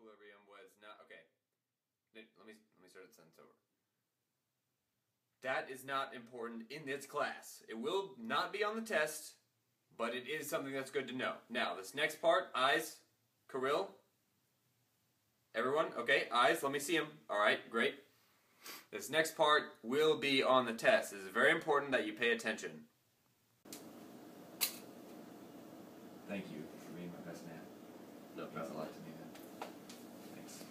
equilibrium was not okay. Let me start the sentence over. That is not important in this class. It will not be on the test, but it is something that's good to know. Now, this next part, eyes, Kirill. Everyone, okay, eyes, let me see them. Alright, great. This next part will be on the test. It is very important that you pay attention. Thank you for being my best man. No It means problem. a lot to me then. Thanks.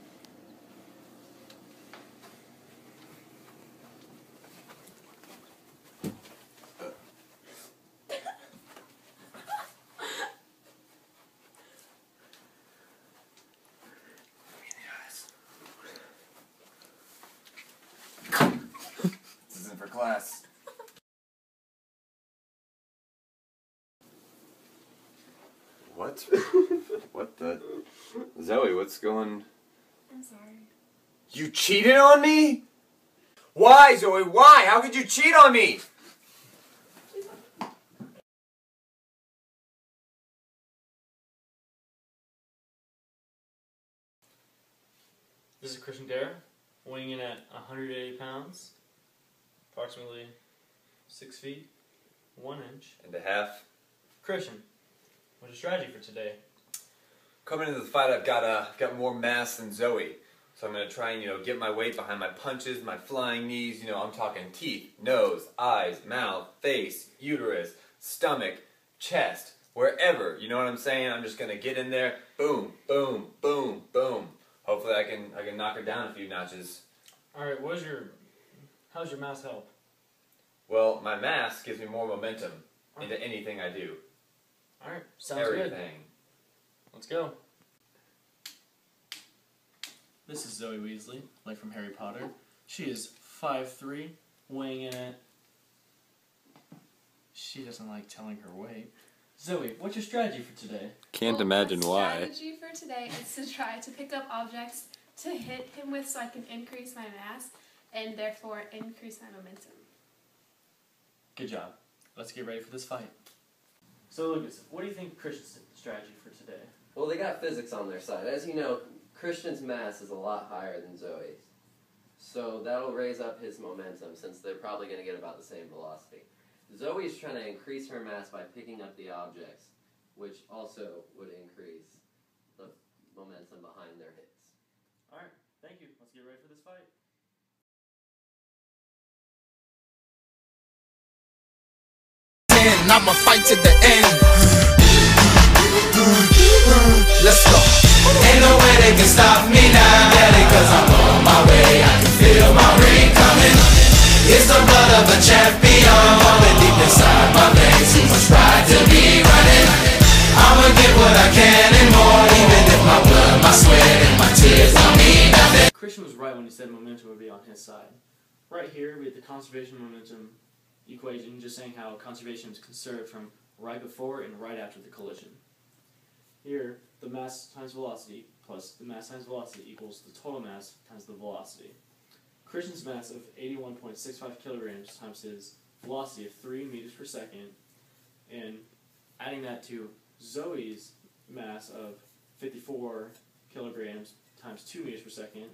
This isn't for class. What? What the? Zoe, what's going? I'm sorry. You cheated on me? Why, Zoe? Why? How could you cheat on me? This is Christian Dare, weighing in at 180 pounds, approximately 6 feet, 1 inch. And a half. Christian, what's your strategy for today? Coming into the fight, I've got more mass than Zoe. So I'm going to try and, get my weight behind my punches, my flying knees. I'm talking teeth, nose, eyes, mouth, face, uterus, stomach, chest, wherever. You know what I'm saying? I'm just going to get in there, boom, boom, boom, boom. Hopefully I can knock her down a few notches. Alright, how's your mass help? Well, my mass gives me more momentum into anything I do. Alright, sounds Everything. good. Let's go. This is Zoe Weasley, like from Harry Potter. She is 5'3", weighing in at... She doesn't like telling her weight. Zoe, what's your strategy for today? Can't Well, imagine my why. strategy for today is to try to pick up objects to hit him with so I can increase my mass and therefore increase my momentum. Good job. Let's get ready for this fight. So Lucas, what do you think Christian's strategy for today? Well, they got physics on their side. As you know, Christian's mass is a lot higher than Zoe's. So that'll raise up his momentum since they're probably going to get about the same velocity. Zoe's trying to increase her mass by picking up the objects, which also would increase the momentum behind their hits. Alright, thank you. Let's get ready for this fight. I'ma fight to the end. Let's go. Ain't no way they can stop me now, daddy, cause I'm on my way. I can feel my ring coming. It's the blood of a champion, pumping deep inside my veins. Too much pride to be running. I'ma get what I can and more, even if my blood, my sweat, and my tears don't mean nothing. Christian was right when he said momentum would be on his side. Right here, we have the conservation momentum equation, just saying how conservation is conserved from right before and right after the collision. Here, the mass times velocity plus the mass times velocity equals the total mass times the velocity. Christian's mass of 81.65 kilograms times his velocity of 3 meters per second, and adding that to Zoe's mass of 54 kilograms times 2 meters per second,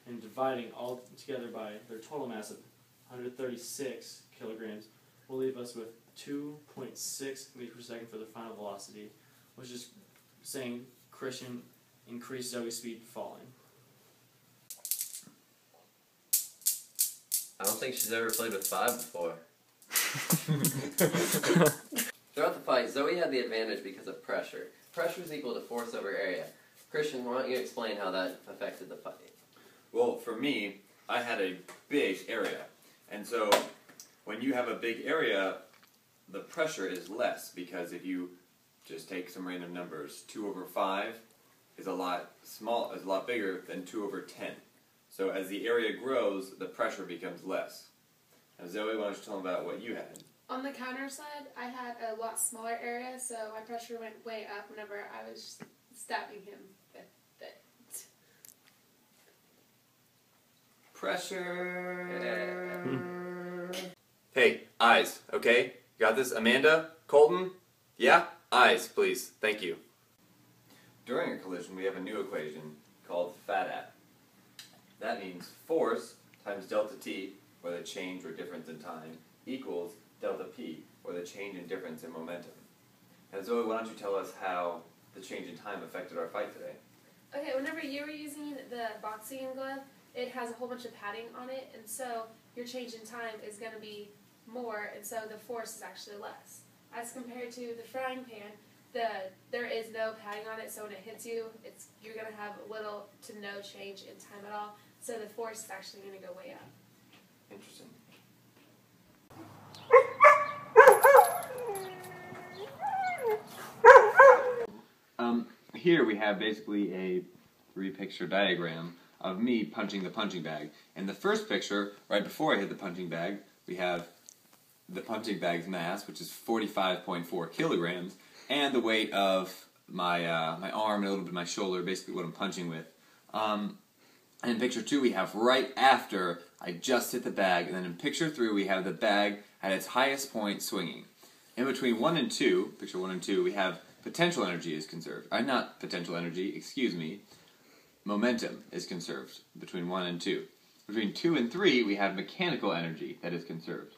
and dividing all together by their total mass of 136 kilograms will leave us with 2.6 meters per second for the final velocity, which is saying Christian increased Zoe's speed falling. I don't think she's ever played with 5 before. Throughout the fight, Zoe had the advantage because of pressure. Pressure is equal to force over area. Christian, why don't you explain how that affected the fight? Well, for me, I had a big area. And so, when you have a big area, the pressure is less, because if you just take some random numbers, 2 over 5 is a lot bigger than 2 over 10. So as the area grows, the pressure becomes less. Now Zoe, why don't you tell them about what you had? On the counter side, I had a lot smaller area, so my pressure went way up whenever I was stabbing him with it. Pressure. Hey, eyes, okay? Got this? Amanda? Colton? Yeah? Eyes, please. Thank you. During a collision, we have a new equation called FADAP. That means force times delta t, or the change or difference in time, equals delta p, or the change in difference in momentum. And Zoe, why don't you tell us how the change in time affected our fight today? Okay, whenever you were using the boxing glove, it has a whole bunch of padding on it, and so your change in time is going to be more, and so the force is actually less. As compared to the frying pan, there is no padding on it, so when it hits you, you're going to have little to no change in time at all, so the force is actually going to go way up. Interesting. Here we have basically a three-picture diagram of me punching the punching bag. In the first picture, right before I hit the punching bag, we have the punching bag's mass, which is 45.4 kilograms, and the weight of my arm and a little bit of my shoulder, basically what I'm punching with. And in picture 2, we have right after I just hit the bag, and then in picture 3, we have the bag at its highest point swinging. In between 1 and 2, picture 1 and 2, we have potential energy is conserved. Not potential energy, excuse me. Momentum is conserved between 1 and 2. Between 2 and 3, we have mechanical energy that is conserved.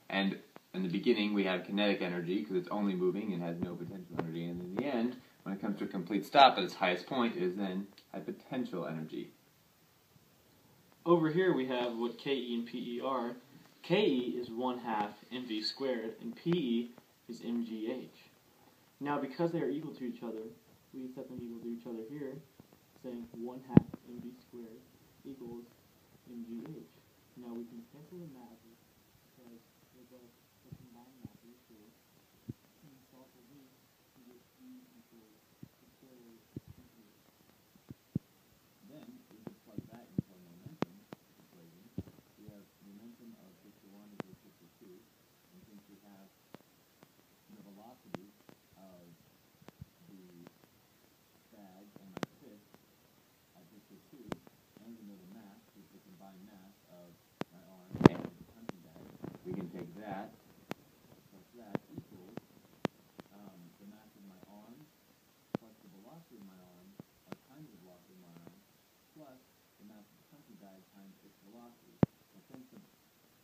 And in the beginning, we have kinetic energy because it's only moving and has no potential energy. And in the end, when it comes to a complete stop at its highest point, it is then at potential energy. Over here we have what KE and PE are. KE is 1/2 mv squared, and PE is mgh. Now, because they are equal to each other, we set them equal to each other here, saying 1/2 mv squared equals mgh. Now we can cancel the math because we're both the combined math is 2. And solve for this, we get E equals the square root of mgh. Then we can plug that into our momentum equation. We have momentum of picture 1 equals picture 2. And since we have the velocity of the bag and my fist at picture 2, and we know the mass, which is the combined mass of my arm and the punching bag, we can take that plus that equals the mass of my arm plus the velocity of my arm times the velocity of my arm plus the mass of the punching bag times its velocity. And since the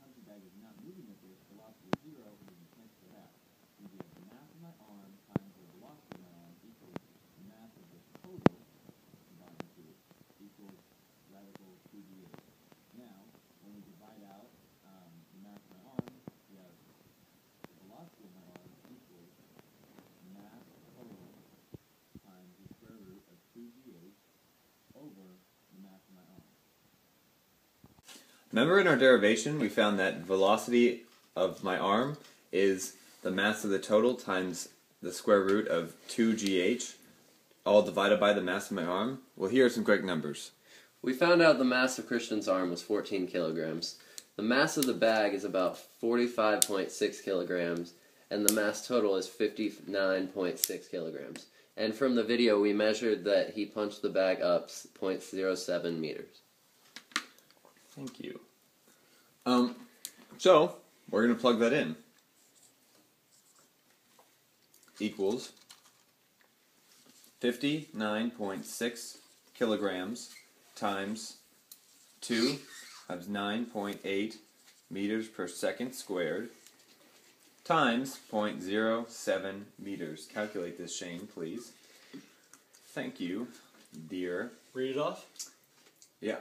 punching bag is not moving at this velocity of 0, we can cancel it out. We get the mass of my arm times the velocity of my arm equals the mass of the total combined two equals radical 2dh. Now, when we divide out the mass of my arm, we have the velocity of my arm equals mass total times the square root of 2dh over the mass of my arm. Remember in our derivation, we found that velocity of my arm is the mass of the total times the square root of 2gh, all divided by the mass of my arm? Well, here are some correct numbers. We found out the mass of Christian's arm was 14 kilograms. The mass of the bag is about 45.6 kilograms, and the mass total is 59.6 kilograms. And from the video, we measured that he punched the bag up 0.07 meters. Thank you. So, we're going to plug that in. Equals 59.6 kilograms times 2 times 9.8 meters per second squared times 0.07 meters. Calculate this, Shane, please. Thank you, dear. Read it off. Yeah.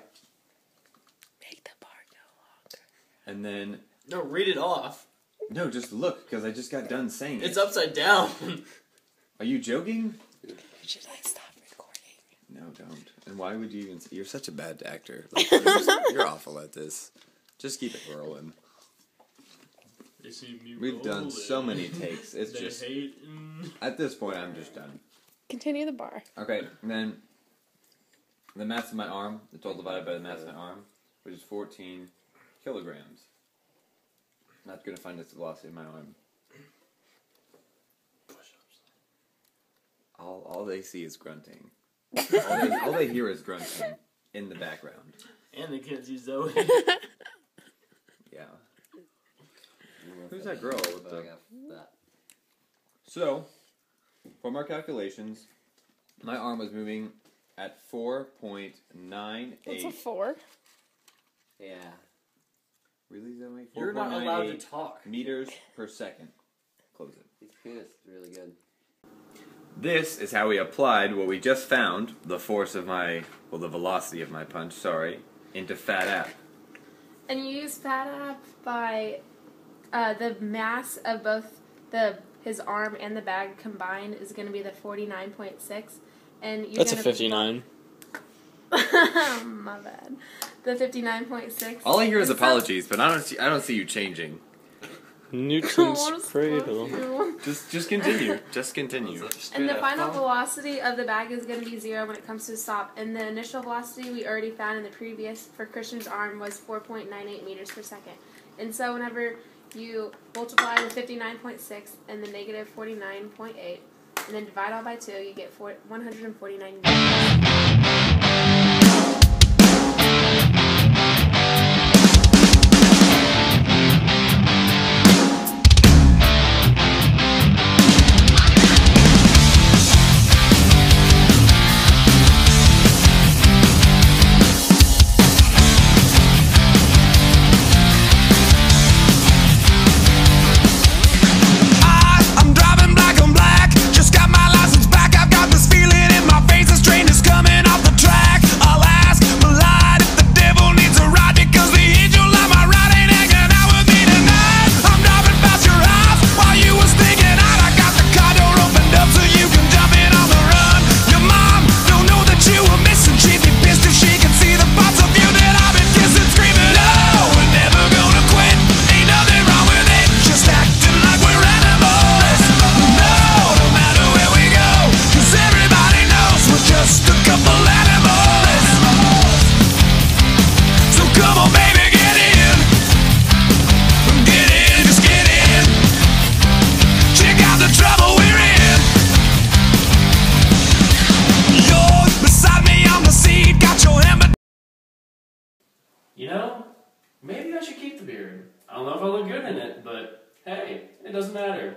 Make the bar go longer. And then... No, read it off. No, just look, because I just got done saying It's it. upside down. Are you joking? Should I stop recording? No, don't. And why would you even say... You're such a bad actor. Like, you're awful at this. Just keep it rolling. They see me We've done rolling. so many takes. It's They just... hating. At this point, I'm just done. Continue the bar. Okay, and then... The mass of my arm, the total divided by the mass of my arm, which is 14 kilograms. Not going to find its velocity of my arm. All they see is grunting. all they hear is grunting in the background. And they can't see Zoe. Yeah. Who's that girl with the... That. So, from our calculations, my arm was moving at 4.98. It's a 4. Yeah. Really, Zoe? You're not allowed to 4.98 talk. meters per second. Close it. These peanuts are really good. This is how we applied what we just found, the force of my, well, the velocity of my punch, sorry, into Fat App. And you use Fat App by the mass of both his arm and the bag combined is going to be the 49.6, and you're That's a gonna 59. My bad. The 59.6. All I hear is It's apologies, but I don't see you changing. Newton's What was cradle. supposed to. Just continue. Just continue. And the final velocity of the bag is going to be 0 when it comes to a stop. And the initial velocity we already found in the previous for Christian's arm was 4.98 meters per second. And so whenever you multiply the 59.6 and the negative 49.8, and then divide all by 2, you get 149 meters. I'm driving black on black. Just got my license back. I've got this feeling in my face. This train is coming off the track. I'll ask Malide if the devil needs a ride, because the angel on my right ain't hanging out with me tonight. I'm driving past your house while you was thinking out. I got the car door opened up so you can jump in on the run. Your mom don't know that you were missing. She'd be pissed if she could see the parts of you that I've been kissing, screaming, no, we're never gonna quit. Ain't nothing wrong with it. Just acting like we're animals. No matter where we go, 'cause everybody knows we're just a couple animals. So come on, baby, get in. Get in, just get in. Check out the trouble we're in. You're beside me on the seat, got your hand. You know, maybe I should keep the beard. I don't know if I look good in it, but hey, it doesn't matter.